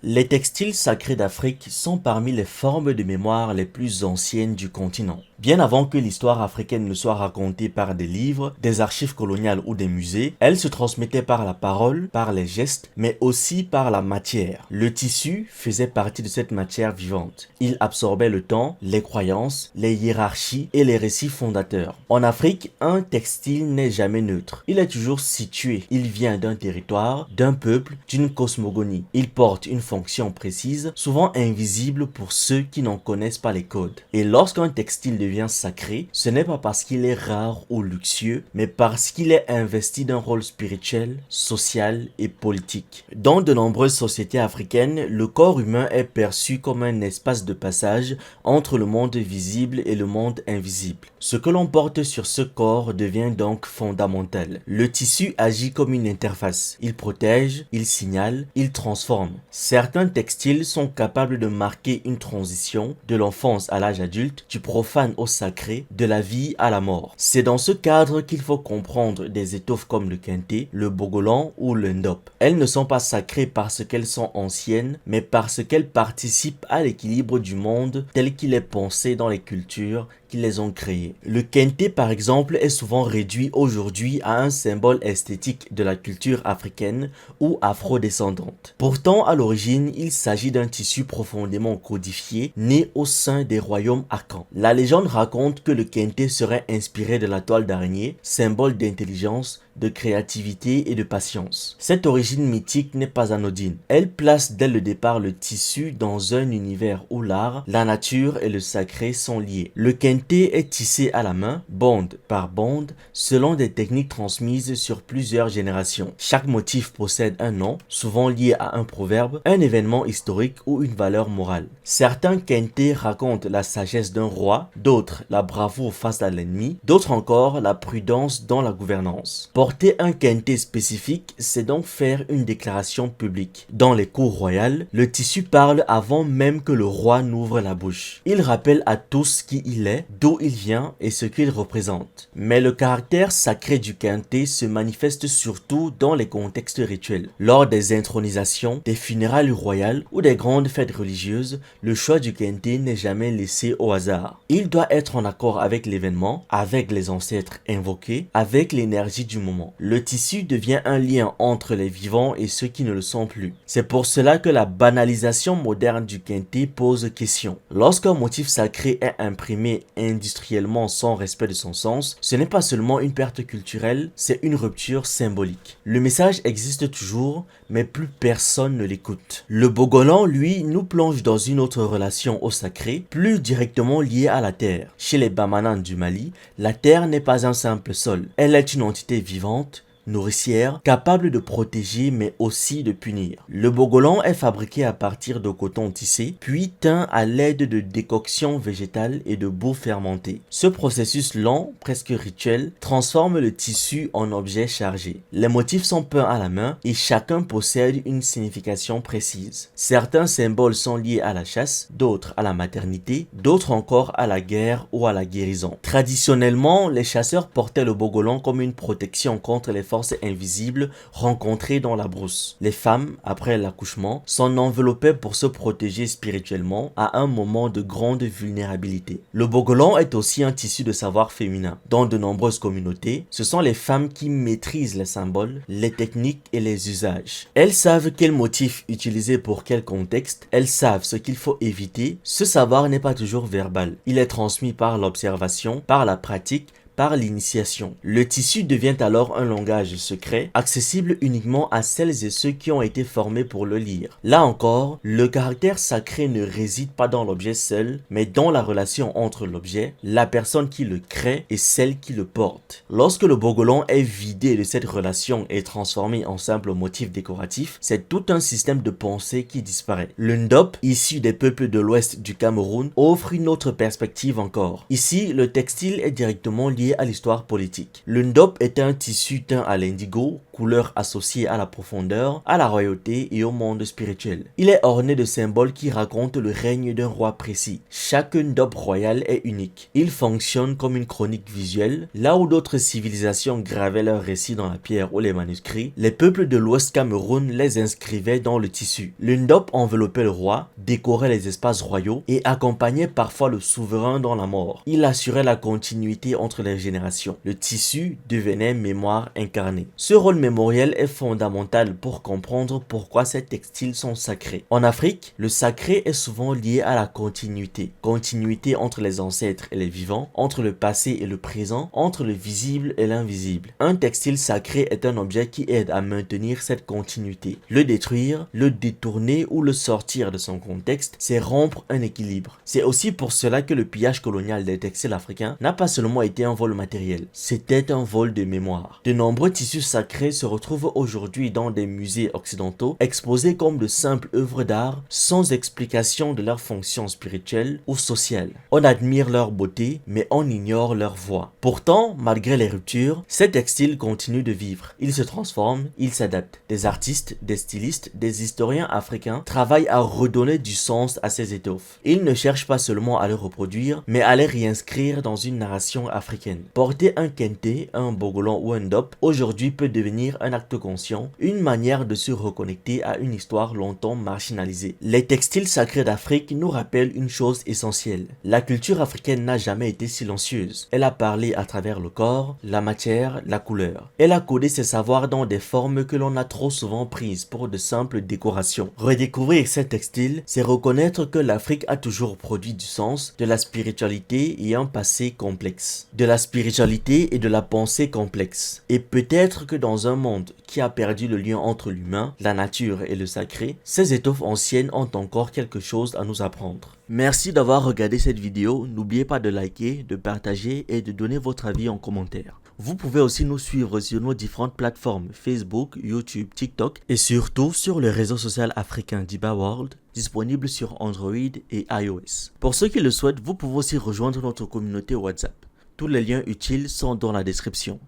Les textiles sacrés d'Afrique sont parmi les formes de mémoire les plus anciennes du continent. Bien avant que l'histoire africaine ne soit racontée par des livres, des archives coloniales ou des musées, elle se transmettait par la parole, par les gestes, mais aussi par la matière. Le tissu faisait partie de cette matière vivante. Il absorbait le temps, les croyances, les hiérarchies et les récits fondateurs. En Afrique, un textile n'est jamais neutre. Il est toujours situé. Il vient d'un territoire, d'un peuple, d'une cosmogonie. Il porte une fonction précise, souvent invisible pour ceux qui n'en connaissent pas les codes. Et lorsqu'un textile devient sacré, ce n'est pas parce qu'il est rare ou luxueux, mais parce qu'il est investi d'un rôle spirituel, social et politique. Dans de nombreuses sociétés africaines, le corps humain est perçu comme un espace de passage entre le monde visible et le monde invisible. Ce que l'on porte sur ce corps devient donc fondamental. Le tissu agit comme une interface. Il protège, il signale, il transforme. Certains textiles sont capables de marquer une transition de l'enfance à l'âge adulte, du profane au sacré, de la vie à la mort. C'est dans ce cadre qu'il faut comprendre des étoffes comme le kente, le bogolan ou le ndop. Elles ne sont pas sacrées parce qu'elles sont anciennes, mais parce qu'elles participent à l'équilibre du monde tel qu'il est pensé dans les cultures qui les ont créées. Le kente par exemple est souvent réduit aujourd'hui à un symbole esthétique de la culture africaine ou afro-descendante. Pourtant à l'origine il s'agit d'un tissu profondément codifié né au sein des royaumes Akan. La légende raconte que le kente serait inspiré de la toile d'araignée, symbole d'intelligence, de créativité et de patience. Cette origine mythique n'est pas anodine. Elle place dès le départ le tissu dans un univers où l'art, la nature et le sacré sont liés. Le kente est tissé à la main, bande par bande, selon des techniques transmises sur plusieurs générations. Chaque motif possède un nom, souvent lié à un proverbe, un événement historique ou une valeur morale. Certains kente racontent la sagesse d'un roi, d'autres la bravoure face à l'ennemi, d'autres encore la prudence dans la gouvernance. Porter un kente spécifique, c'est donc faire une déclaration publique. Dans les cours royales, le tissu parle avant même que le roi n'ouvre la bouche. Il rappelle à tous qui il est, d'où il vient et ce qu'il représente. Mais le caractère sacré du kente se manifeste surtout dans les contextes rituels. Lors des intronisations, des funérailles royales ou des grandes fêtes religieuses, le choix du kente n'est jamais laissé au hasard. Il doit être en accord avec l'événement, avec les ancêtres invoqués, avec l'énergie du moment. Le tissu devient un lien entre les vivants et ceux qui ne le sont plus. C'est pour cela que la banalisation moderne du kente pose question. Lorsqu'un motif sacré est imprimé industriellement sans respect de son sens, ce n'est pas seulement une perte culturelle, c'est une rupture symbolique. Le message existe toujours, mais plus personne ne l'écoute. Le bogolan, lui, nous plonge dans une autre relation au sacré, plus directement liée à la terre. Chez les Bamanan du Mali, la terre n'est pas un simple sol. Elle est une entité vivante, nourricière, capable de protéger mais aussi de punir. Le bogolan est fabriqué à partir de coton tissé, puis teint à l'aide de décoctions végétales et de boue fermentée. Ce processus lent, presque rituel, transforme le tissu en objet chargé. Les motifs sont peints à la main et chacun possède une signification précise. Certains symboles sont liés à la chasse, d'autres à la maternité, d'autres encore à la guerre ou à la guérison. Traditionnellement, les chasseurs portaient le bogolan comme une protection contre les forces invisibles rencontrées dans la brousse. Les femmes, après l'accouchement, s'en enveloppaient pour se protéger spirituellement à un moment de grande vulnérabilité. Le bogolan est aussi un tissu de savoir féminin. Dans de nombreuses communautés, ce sont les femmes qui maîtrisent les symboles, les techniques et les usages. Elles savent quel motif utiliser pour quel contexte, elles savent ce qu'il faut éviter. Ce savoir n'est pas toujours verbal. Il est transmis par l'observation, par la pratique, par l'initiation. Le tissu devient alors un langage secret, accessible uniquement à celles et ceux qui ont été formés pour le lire. Là encore, le caractère sacré ne réside pas dans l'objet seul, mais dans la relation entre l'objet, la personne qui le crée et celle qui le porte. Lorsque le bogolan est vidé de cette relation et transformé en simple motif décoratif, c'est tout un système de pensée qui disparaît. Le ndop, issu des peuples de l'ouest du Cameroun, offre une autre perspective encore. Ici, le textile est directement lié à l'histoire politique. Le ndop est un tissu teint à l'indigo, couleur associée à la profondeur, à la royauté et au monde spirituel. Il est orné de symboles qui racontent le règne d'un roi précis. Chaque ndob royal est unique. Il fonctionne comme une chronique visuelle. Là où d'autres civilisations gravaient leurs récits dans la pierre ou les manuscrits, les peuples de l'Ouest Cameroun les inscrivaient dans le tissu. Le ndob enveloppait le roi, décorait les espaces royaux et accompagnait parfois le souverain dans la mort. Il assurait la continuité entre les générations. Le tissu devenait mémoire incarnée. Ce rôle mémoriel est fondamental pour comprendre pourquoi ces textiles sont sacrés. En Afrique, le sacré est souvent lié à la continuité. Continuité entre les ancêtres et les vivants, entre le passé et le présent, entre le visible et l'invisible. Un textile sacré est un objet qui aide à maintenir cette continuité. Le détruire, le détourner ou le sortir de son contexte, c'est rompre un équilibre. C'est aussi pour cela que le pillage colonial des textiles africains n'a pas seulement été un vol matériel, c'était un vol de mémoire. De nombreux tissus sacrés se retrouvent aujourd'hui dans des musées occidentaux, exposés comme de simples œuvres d'art, sans explication de leur fonction spirituelle ou sociale. On admire leur beauté, mais on ignore leur voix. Pourtant, malgré les ruptures, ces textiles continuent de vivre. Ils se transforment, ils s'adaptent. Des artistes, des stylistes, des historiens africains travaillent à redonner du sens à ces étoffes. Ils ne cherchent pas seulement à les reproduire, mais à les réinscrire dans une narration africaine. Porter un kente, un bogolan ou un ndob aujourd'hui peut devenir un acte conscient, une manière de se reconnecter à une histoire longtemps marginalisée. Les textiles sacrés d'Afrique nous rappellent une chose essentielle. La culture africaine n'a jamais été silencieuse. Elle a parlé à travers le corps, la matière, la couleur. Elle a codé ses savoirs dans des formes que l'on a trop souvent prises pour de simples décorations. Redécouvrir ces textiles, c'est reconnaître que l'Afrique a toujours produit du sens, de la spiritualité et un passé complexe. De la spiritualité et de la pensée complexe. Et peut-être que dans un monde qui a perdu le lien entre l'humain, la nature et le sacré, ces étoffes anciennes ont encore quelque chose à nous apprendre. Merci d'avoir regardé cette vidéo. N'oubliez pas de liker, de partager et de donner votre avis en commentaire. Vous pouvez aussi nous suivre sur nos différentes plateformes Facebook, YouTube, TikTok et surtout sur le réseau social africain Diba World, disponible sur Android et iOS. Pour ceux qui le souhaitent, vous pouvez aussi rejoindre notre communauté WhatsApp. Tous les liens utiles sont dans la description.